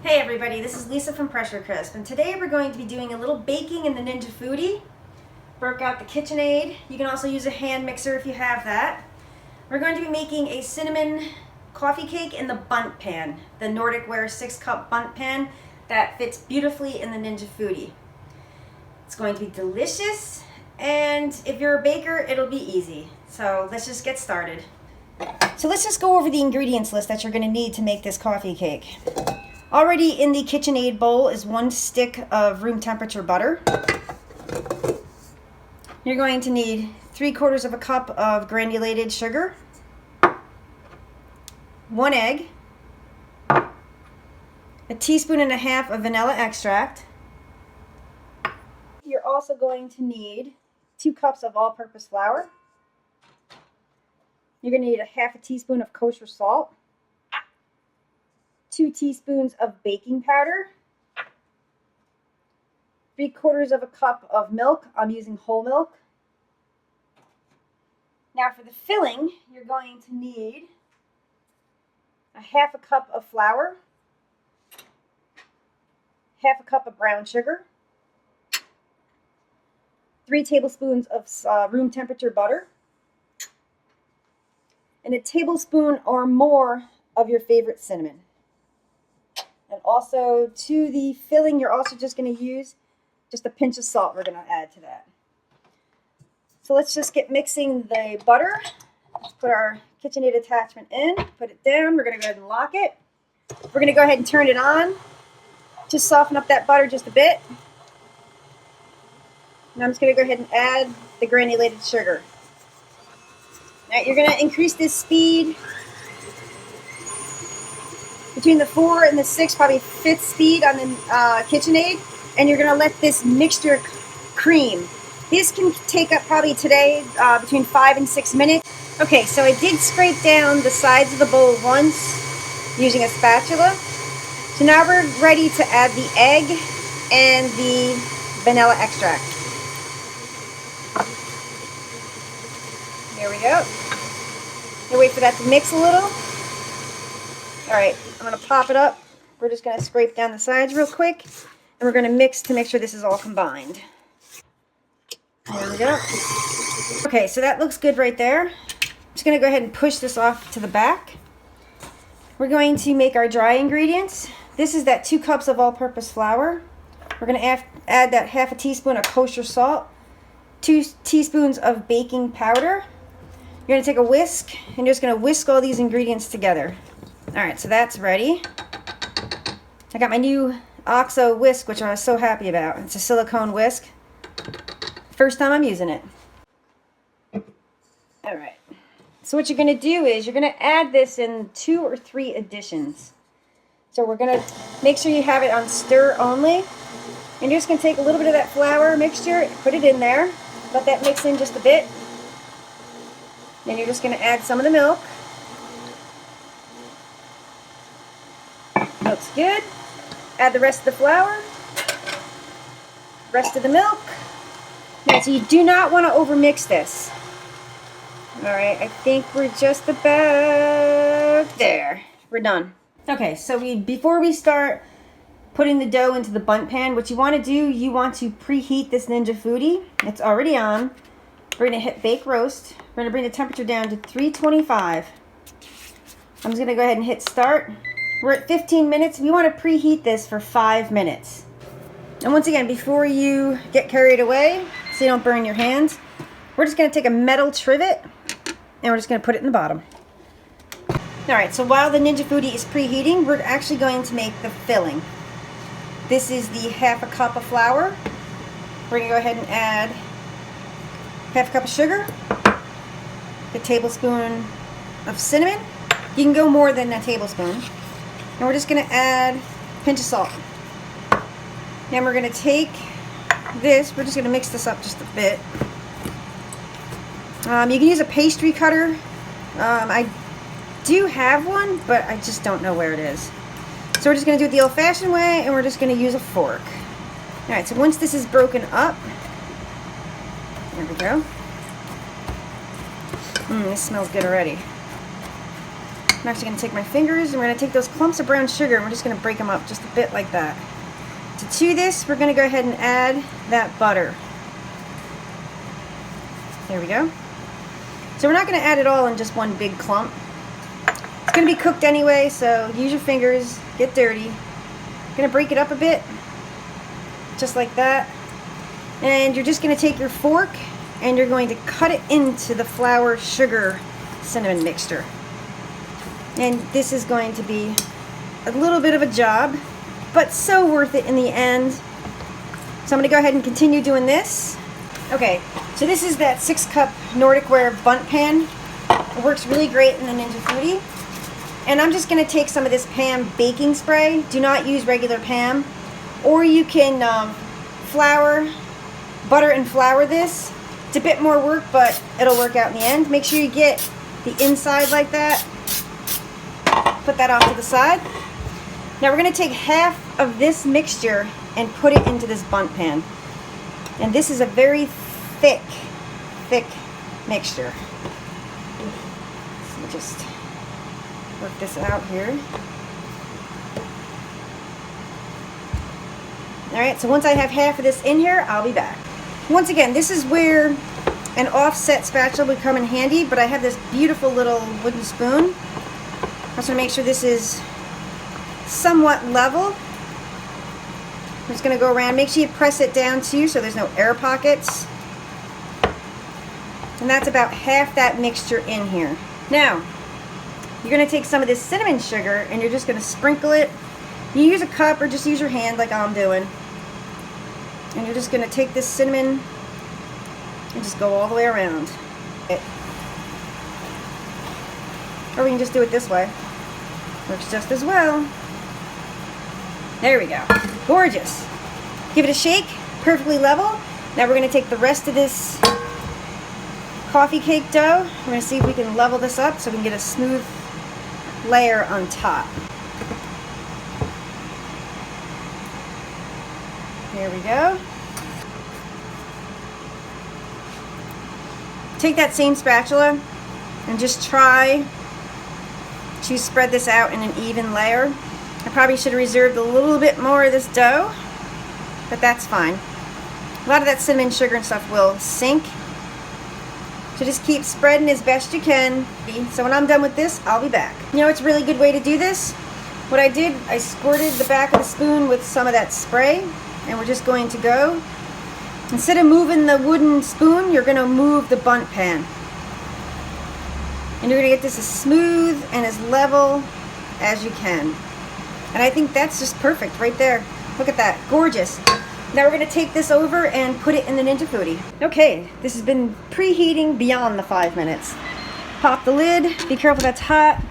Hey everybody, this is Lisa from Pressure Crisp, and today we're going to be doing a little baking in the Ninja Foodi. Broke out the KitchenAid. You can also use a hand mixer if you have that. We're going to be making a cinnamon coffee cake in the Bundt pan, the Nordic Ware 6-cup Bundt pan that fits beautifully in the Ninja Foodi. It's going to be delicious, and if you're a baker, it'll be easy. So let's just get started. So let's just go over the ingredients list that you're going to need to make this coffee cake. Already in the KitchenAid bowl is 1 stick of room temperature butter. You're going to need 3/4 of a cup of granulated sugar, 1 egg, 1.5 teaspoons of vanilla extract. You're also going to need 2 cups of all-purpose flour. You're going to need 1/2 teaspoon of kosher salt, 2 teaspoons of baking powder, 3/4 of a cup of milk. I'm using whole milk. Now for the filling, you're going to need 1/2 cup of flour, 1/2 cup of brown sugar, 3 tablespoons of room temperature butter, and 1 tablespoon or more of your favorite cinnamon. And also to the filling, you're also just going to use just a pinch of salt we're going to add to that. So let's just get mixing the butter. Let's put our KitchenAid attachment in, put it down. We're going to go ahead and lock it. We're going to go ahead and turn it on. Just soften up that butter just a bit. Now I'm just going to go ahead and add the granulated sugar. Now you're going to increase this speed between the 4 and the 6, probably 5th speed on the KitchenAid, and you're going to let this mixture cream. This can take up probably today between 5 and 6 minutes. Okay, so I did scrape down the sides of the bowl once using a spatula. So now we're ready to add the egg and the vanilla extract. There we go. Now wait for that to mix a little. Alright, I'm going to pop it up. We're just going to scrape down the sides real quick. And we're going to mix to make sure this is all combined. There we go. Okay, so that looks good right there. I'm just going to go ahead and push this off to the back. We're going to make our dry ingredients. This is that 2 cups of all-purpose flour. We're going to add that 1/2 teaspoon of kosher salt, 2 teaspoons of baking powder. You're going to take a whisk and you're just going to whisk all these ingredients together. Alright, so that's ready. I got my new OXO whisk, which I was so happy about. It's a silicone whisk. First time I'm using it. Alright, so what you're going to do is you're going to add this in 2 or 3 additions. So we're going to make sure you have it on stir only. And you're just going to take a little bit of that flour mixture, put it in there, let that mix in just a bit. Then you're just going to add some of the milk. Looks good. Add the rest of the flour, rest of the milk. Now, so you do not want to overmix this. Alright, I think we're just about there. We're done. Okay, so before we start putting the dough into the Bundt pan, what you want to do, you want to preheat this Ninja Foodi. It's already on. We're going to hit bake roast. We're going to bring the temperature down to 325. I'm just going to go ahead and hit start. We're at 15 minutes. We want to preheat this for 5 minutes. And once again, before you get carried away, so you don't burn your hands, we're just going to take a metal trivet and we're just going to put it in the bottom. Alright, so while the Ninja Foodi is preheating, we're actually going to make the filling. This is the 1/2 cup of flour. We're going to go ahead and add 1/2 cup of sugar, a tablespoon of cinnamon. You can go more than a tablespoon. And we're just going to add a pinch of salt. Then we're going to take this, we're just going to mix this up just a bit. You can use a pastry cutter. I do have one, but I just don't know where it is. So we're just going to do it the old-fashioned way, and we're just going to use a fork. Alright, so once this is broken up, there we go. This smells good already. I'm actually going to take my fingers and we're going to take those clumps of brown sugar and we're just going to break them up just a bit like that. To this, we're going to go ahead and add that butter. There we go. So we're not going to add it all in just one big clump. It's going to be cooked anyway, so use your fingers, get dirty. I'm going to break it up a bit, just like that. And you're just going to take your fork and you're going to cut it into the flour, sugar, cinnamon mixture. And this is going to be a little bit of a job, but so worth it in the end. So I'm going to go ahead and continue doing this. Okay, so this is that 6-cup Nordic Ware Bundt pan. It works really great in the Ninja Foodi. And I'm just going to take some of this Pam baking spray. Do not use regular Pam. Or you can butter and flour this. It's a bit more work, but it'll work out in the end. Make sure you get the inside like that. Put that off to the side. Now we're going to take half of this mixture and put it into this Bundt pan. And this is a very thick mixture. So just work this out here. Alright, so once I have half of this in here, I'll be back. Once again, this is where an offset spatula would come in handy, but I have this beautiful little wooden spoon. I just want to make sure this is somewhat level. I'm just going to go around. Make sure you press it down too so there's no air pockets. And that's about half that mixture in here. Now, you're going to take some of this cinnamon sugar and you're just going to sprinkle it. You use a cup or just use your hand like I'm doing. And you're just going to take this cinnamon and just go all the way around it. Or we can just do it this way. Works just as well. There we go. Gorgeous. Give it a shake. Perfectly level. Now we're going to take the rest of this coffee cake dough. We're going to see if we can level this up so we can get a smooth layer on top. There we go. Take that same spatula and just try to spread this out in an even layer. I probably should have reserved a little bit more of this dough, but that's fine. A lot of that cinnamon sugar and stuff will sink. So just keep spreading as best you can. So when I'm done with this, I'll be back. You know, it's a really good way to do this. What I did, I squirted the back of the spoon with some of that spray, and we're just going to go. Instead of moving the wooden spoon, you're going to move the Bundt pan. And you're going to get this as smooth and as level as you can. And I think that's just perfect right there. Look at that. Gorgeous. Now we're going to take this over and put it in the Ninja Foodi. Okay, this has been preheating beyond the 5 minutes. Pop the lid. Be careful that's hot.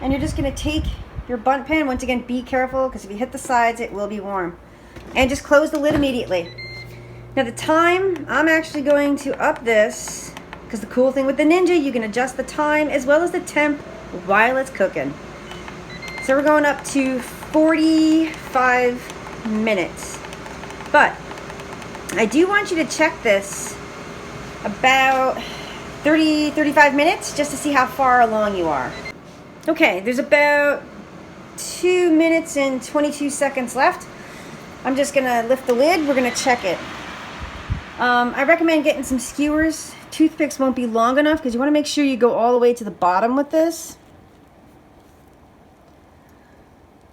And you're just going to take your Bundt pan. Once again, be careful because if you hit the sides, it will be warm. And just close the lid immediately. Now the time, I'm actually going to up this because the cool thing with the Ninja, you can adjust the time as well as the temp while it's cooking. So we're going up to 45 minutes. But I do want you to check this about 35 minutes just to see how far along you are. Okay, there's about 2 minutes and 22 seconds left. I'm just going to lift the lid. We're going to check it. I recommend getting some skewers. Toothpicks won't be long enough because you want to make sure you go all the way to the bottom with this.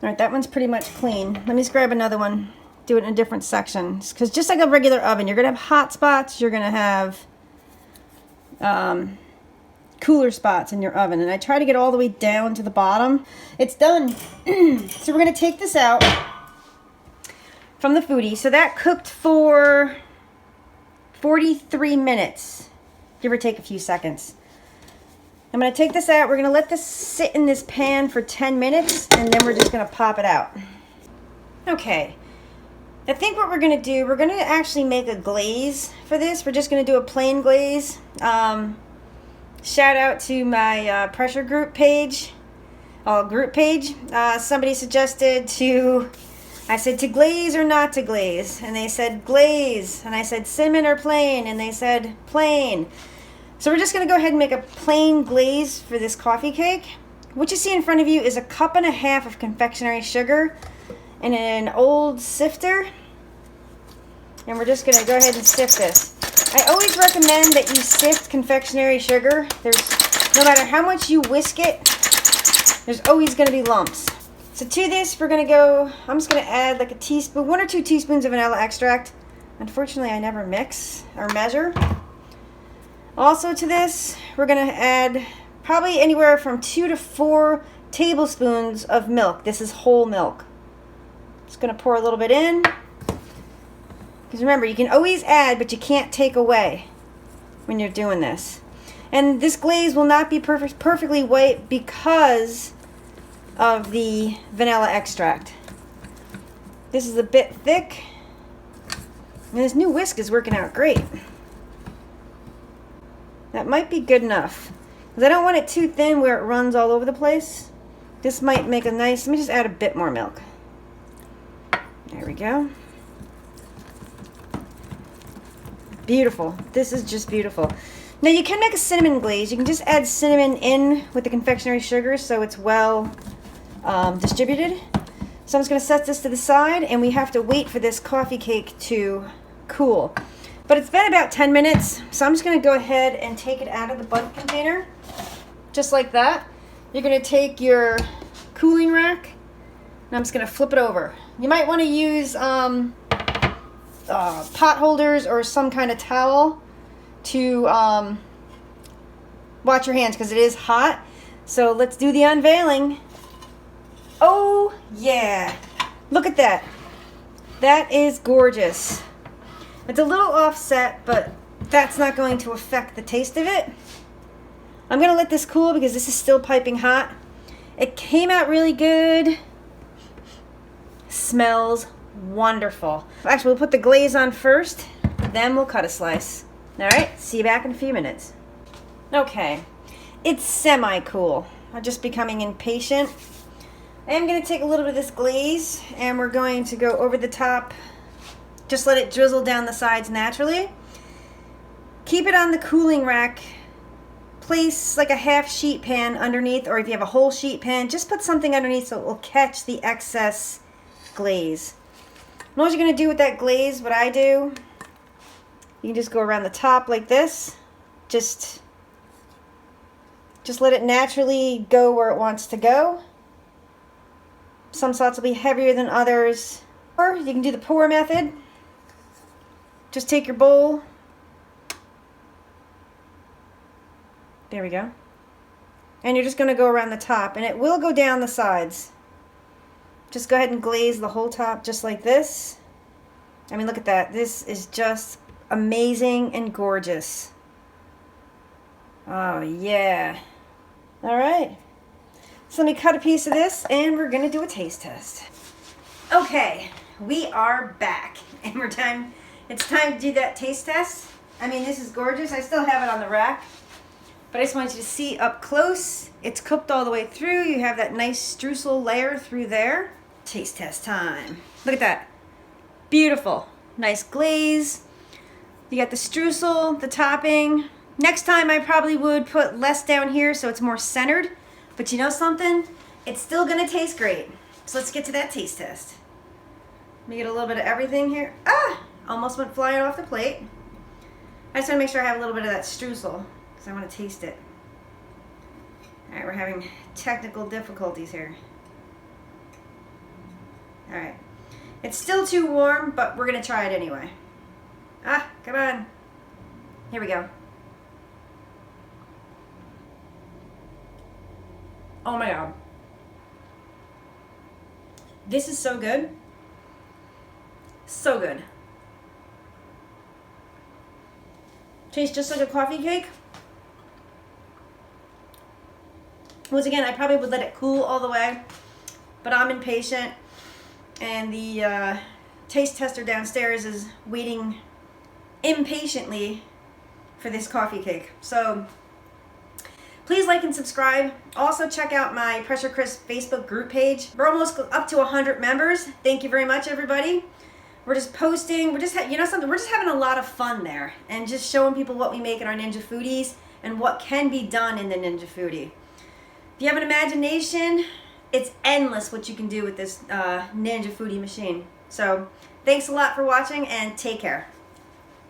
Alright, that one's pretty much clean. Let me just grab another one. Do it in a different section. Because just like a regular oven, you're going to have hot spots. You're going to have cooler spots in your oven. And I try to get all the way down to the bottom. It's done. So we're going to take this out from the Foodi. So that cooked for 43 minutes, give or take a few seconds. I'm going to take this out. We're going to let this sit in this pan for 10 minutes, and then we're just going to pop it out. Okay. I think what we're going to do, we're going to actually make a glaze for this. We're just going to do a plain glaze. Shout out to my pressure group page. Somebody suggested I said to glaze or not to glaze, and they said glaze, and I said cinnamon or plain, and they said plain. So we're just going to go ahead and make a plain glaze for this coffee cake. What you see in front of you is a 1.5 cups of confectionery sugar in an old sifter. And we're just gonna go ahead and sift this. I always recommend that you sift confectionery sugar. No matter how much you whisk it, there's always gonna be lumps. So to this, I'm just gonna add like a teaspoon, 1 or 2 teaspoons of vanilla extract. Unfortunately, I never mix or measure. Also to this, we're gonna add probably anywhere from 2 to 4 tablespoons of milk. This is whole milk. Just gonna pour a little bit in. Because remember, you can always add, but you can't take away when you're doing this. And this glaze will not be perfectly white because of the vanilla extract. This is a bit thick. And this new whisk is working out great. That might be good enough. Because I don't want it too thin where it runs all over the place. This might make a nice, let me just add a bit more milk. There we go. Beautiful. This is just beautiful. Now you can make a cinnamon glaze. You can just add cinnamon in with the confectionery sugar so it's well distributed. So I'm just going to set this to the side, and we have to wait for this coffee cake to cool. But it's been about 10 minutes, so I'm just going to go ahead and take it out of the Bundt container. Just like that. You're going to take your cooling rack, and I'm just going to flip it over. You might want to use pot holders or some kind of towel to watch your hands because it is hot. So let's do the unveiling. Oh yeah, look at that. That is gorgeous. It's a little offset, but that's not going to affect the taste of it. I'm gonna let this cool because this is still piping hot. It came out really good. Smells wonderful. Actually, we'll put the glaze on first, then we'll cut a slice. All right, see you back in a few minutes. Okay, it's semi-cool. I'm just becoming impatient. I am going to take a little bit of this glaze, and we're going to go over the top. Just let it drizzle down the sides naturally. Keep it on the cooling rack. Place like a half sheet pan underneath, or if you have a whole sheet pan, just put something underneath so it will catch the excess glaze. And what you're going to do with that glaze, what I do, you can just go around the top like this. Just let it naturally go where it wants to go. Some spots will be heavier than others. Or you can do the pour method. Just take your bowl. There we go. And you're just going to go around the top, and it will go down the sides. Just go ahead and glaze the whole top just like this. I mean, look at that. This is just amazing and gorgeous. Oh, yeah. All right. So let me cut a piece of this, and we're going to do a taste test. Okay, we are back, and it's time to do that taste test. I mean, this is gorgeous. I still have it on the rack, but I just want you to see up close. It's cooked all the way through. You have that nice streusel layer through there. Taste test time. Look at that. Beautiful. Nice glaze. You got the streusel, the topping. Next time I probably would put less down here so it's more centered. But you know something? It's still going to taste great. So let's get to that taste test. Let me get a little bit of everything here. Ah! Almost went flying off the plate. I just want to make sure I have a little bit of that streusel because I want to taste it. Alright, we're having technical difficulties here. Alright. It's still too warm, but we're going to try it anyway. Ah, come on. Here we go. Oh my god. This is so good. So good. Tastes just like a coffee cake. Once again, I probably would let it cool all the way, but I'm impatient, and the taste tester downstairs is waiting impatiently for this coffee cake. So please like and subscribe. Also check out my Pressure Crisp Facebook group page. We're almost up to 100 members. Thank you very much, everybody. We're just posting. We're just we're just having a lot of fun there, and just showing people what we make in our Ninja Foodies and what can be done in the Ninja Foodie. If you have an imagination, it's endless what you can do with this Ninja Foodi machine. So thanks a lot for watching and take care.